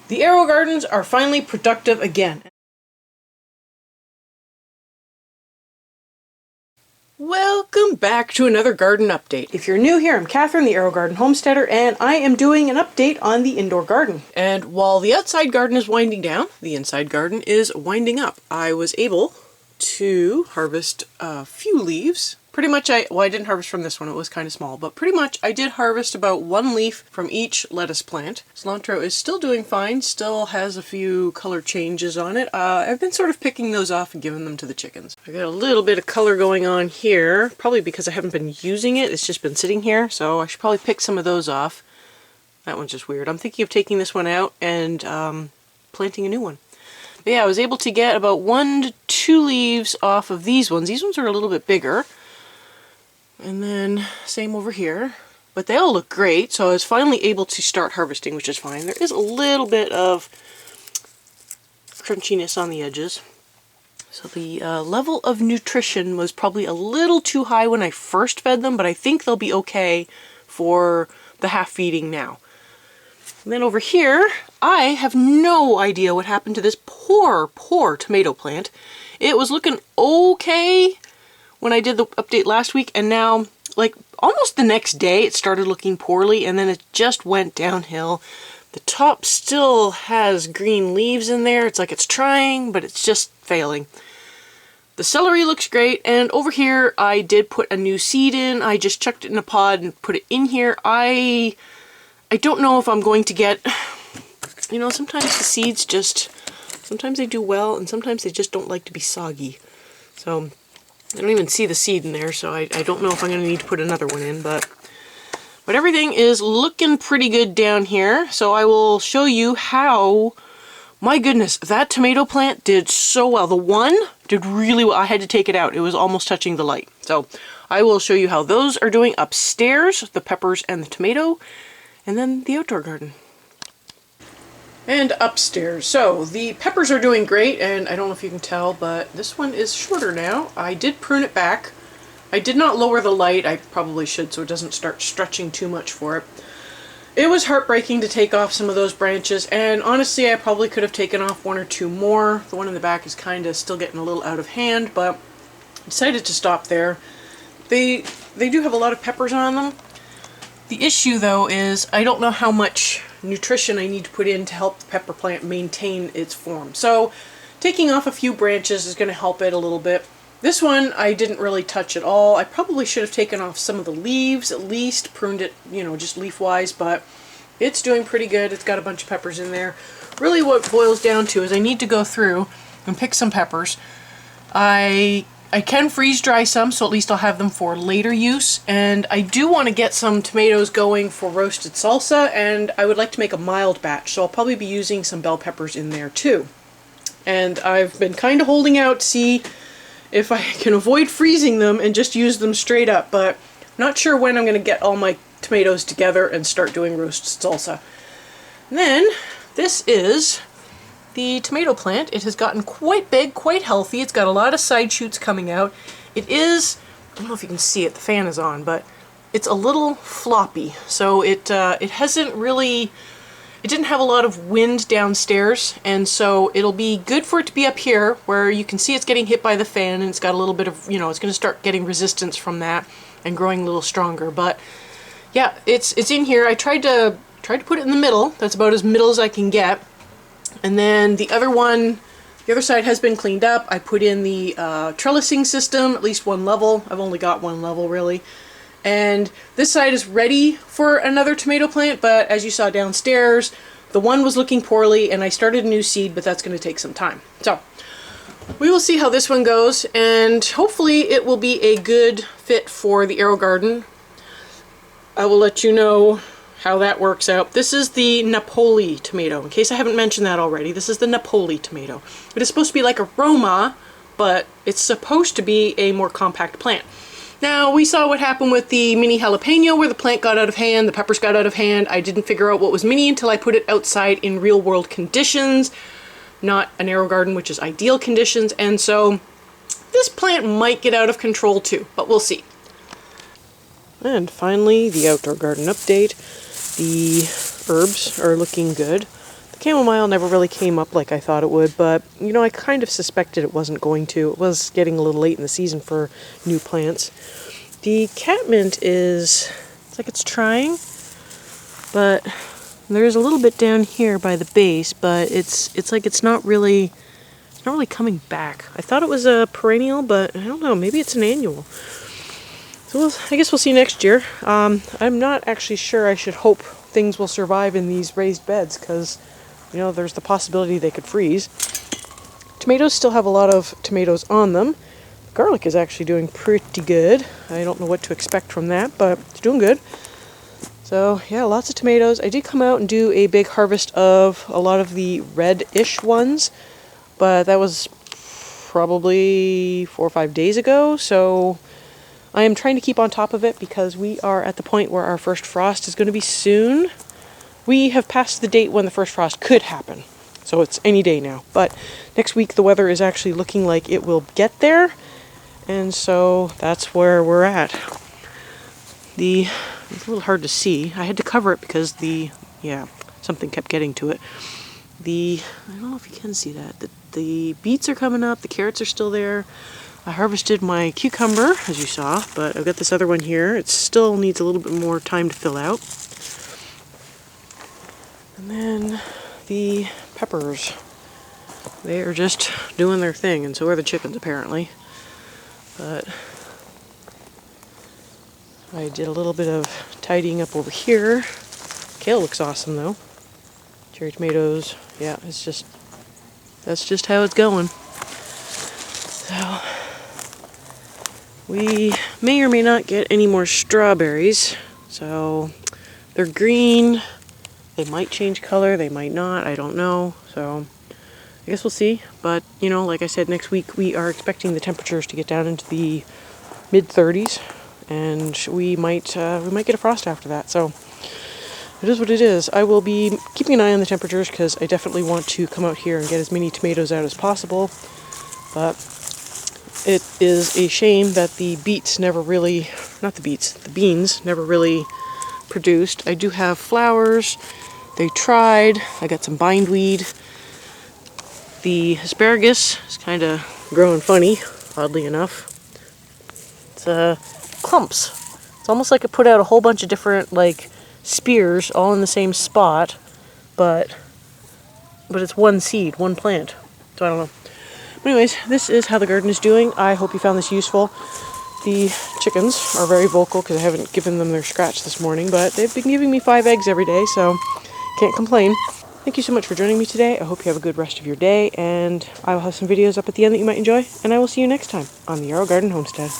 The Aerogardens are finally productive again. Welcome back to another garden update. If you're new here, I'm Kathryn, the Aerogarden Homesteader, and I am doing an update on the indoor garden. And while the outside garden is winding down, the inside garden is winding up. I was able to harvest a few leaves. Pretty much I didn't harvest from this one, it was kind of small, but pretty much I did harvest about one leaf from each lettuce plant. Cilantro is still doing fine, still has a few color changes on it. I've been sort of picking those off and giving them to the chickens. I got a little bit of color going on here, probably because I haven't been using it, it's just been sitting here, so I should probably pick some of those off. That one's just weird. I'm thinking of taking this one out and planting a new one. But yeah, I was able to get about 1 to 2 leaves off of these ones. These ones are a little bit bigger. And then same over here, but they all look great, so I was finally able to start harvesting, which is fine. There is a little bit of crunchiness on the edges. So the level of nutrition was probably a little too high when I first fed them, but I think they'll be okay for the half feeding now. And then over here, I have no idea what happened to this poor tomato plant. It was looking okay when I did the update last week, and now, like, almost the next day it started looking poorly, and then it just went downhill. The top still has green leaves in there. It's like it's trying, but it's just failing. The celery looks great, and over here I did put a new seed in. I just chucked it in a pod and put it in here. I don't know if I'm going to get, you know, sometimes the seeds just, sometimes they do well, and sometimes they just don't like to be soggy. So I don't even see the seed in there, so I don't know if I'm going to need to put another one in, but everything is looking pretty good down here. So I will show you how, my goodness, that tomato plant did so well. The one did really well. I had to take it out. It was almost touching the light. So I will show you how those are doing upstairs, the peppers and the tomato, and then the outdoor garden. And upstairs. So the peppers are doing great, and I don't know if you can tell, but this one is shorter now. I did prune it back. I did not lower the light. I probably should so it doesn't start stretching too much for it. It was heartbreaking to take off some of those branches, and honestly I probably could have taken off 1 or 2 more. The one in the back is kind of still getting a little out of hand, but I decided to stop there. They do have a lot of peppers on them. The issue though is I don't know how much nutrition I need to put in to help the pepper plant maintain its form. So taking off a few branches is going to help it a little bit. This one I didn't really touch at all. I probably should have taken off some of the leaves, at least pruned it, you know, just leaf-wise, but it's doing pretty good. It's got a bunch of peppers in there. Really what it boils down to is I need to go through and pick some peppers. I can freeze dry some, so at least I'll have them for later use, and I do want to get some tomatoes going for roasted salsa, and I would like to make a mild batch, so I'll probably be using some bell peppers in there too. And I've been kind of holding out to see if I can avoid freezing them and just use them straight up, but I'm not sure when I'm going to get all my tomatoes together and start doing roasted salsa. And then this is the tomato plant. It has gotten quite big, quite healthy. It's got a lot of side shoots coming out. It is, I don't know if you can see it, the fan is on, but it's a little floppy. So it hasn't really, it didn't have a lot of wind downstairs, and so it'll be good for it to be up here where you can see it's getting hit by the fan, and it's got a little bit of, you know, it's going to start getting resistance from that and growing a little stronger. But yeah, it's in here. I tried to put it in the middle. That's about as middle as I can get. And then the other one, the other side has been cleaned up. I put in the trellising system, at least 1 level. I've only got 1 level really. And this side is ready for another tomato plant, but as you saw downstairs, the one was looking poorly and I started a new seed, but that's going to take some time. So we will see how this one goes, and hopefully it will be a good fit for the Aerogarden. I will let you know how that works out. This is the Napoli tomato, in case I haven't mentioned that already. This is the Napoli tomato. It is supposed to be like a Roma, but it's supposed to be a more compact plant. Now, we saw what happened with the mini jalapeno, where the plant got out of hand, the peppers got out of hand. I didn't figure out what was mini until I put it outside in real world conditions, not an Aerogarden, which is ideal conditions, and so this plant might get out of control too, but we'll see. And finally, the outdoor garden update. The herbs are looking good. The chamomile never really came up like I thought it would, but, you know, I kind of suspected it wasn't going to. It was getting a little late in the season for new plants. The catmint is, it's like it's trying, but there's a little bit down here by the base, but it's like it's not really coming back. I thought it was a perennial, but I don't know, maybe it's an annual. So I guess we'll see next year. I'm not actually sure. I should hope things will survive in these raised beds because, you know, there's the possibility they could freeze. Tomatoes still have a lot of tomatoes on them. Garlic is actually doing pretty good. I don't know what to expect from that, but it's doing good. So yeah, lots of tomatoes. I did come out and do a big harvest of a lot of the red-ish ones, but that was probably 4 or 5 days ago, so I am trying to keep on top of it because we are at the point where our first frost is going to be soon. We have passed the date when the first frost could happen, so it's any day now. But next week the weather is actually looking like it will get there, and so that's where we're at. It's a little hard to see. I had to cover it because something kept getting to it. I don't know if you can see that. The beets are coming up, the carrots are still there. I harvested my cucumber, as you saw, but I've got this other one here. It still needs a little bit more time to fill out. And then the peppers. They are just doing their thing, and so are the chickens, apparently. But I did a little bit of tidying up over here. Kale looks awesome, though. Cherry tomatoes. Yeah, that's just how it's going. So we may or may not get any more strawberries. So they're green. They might change color, they might not, I don't know. So I guess we'll see. But, you know, like I said, next week we are expecting the temperatures to get down into the mid-30s, and we might get a frost after that. So it is what it is. I will be keeping an eye on the temperatures because I definitely want to come out here and get as many tomatoes out as possible. But it is a shame that the beans never really produced. I do have flowers. They tried. I got some bindweed. The asparagus is kind of growing funny, oddly enough. It's clumps. It's almost like it put out a whole bunch of different spears all in the same spot, but it's one seed, one plant. So I don't know. But anyways, this is how the garden is doing. I hope you found this useful. The chickens are very vocal because I haven't given them their scratch this morning, but they've been giving me 5 eggs every day, so can't complain. Thank you so much for joining me today. I hope you have a good rest of your day, and I will have some videos up at the end that you might enjoy, and I will see you next time on the Aerogarden Homestead.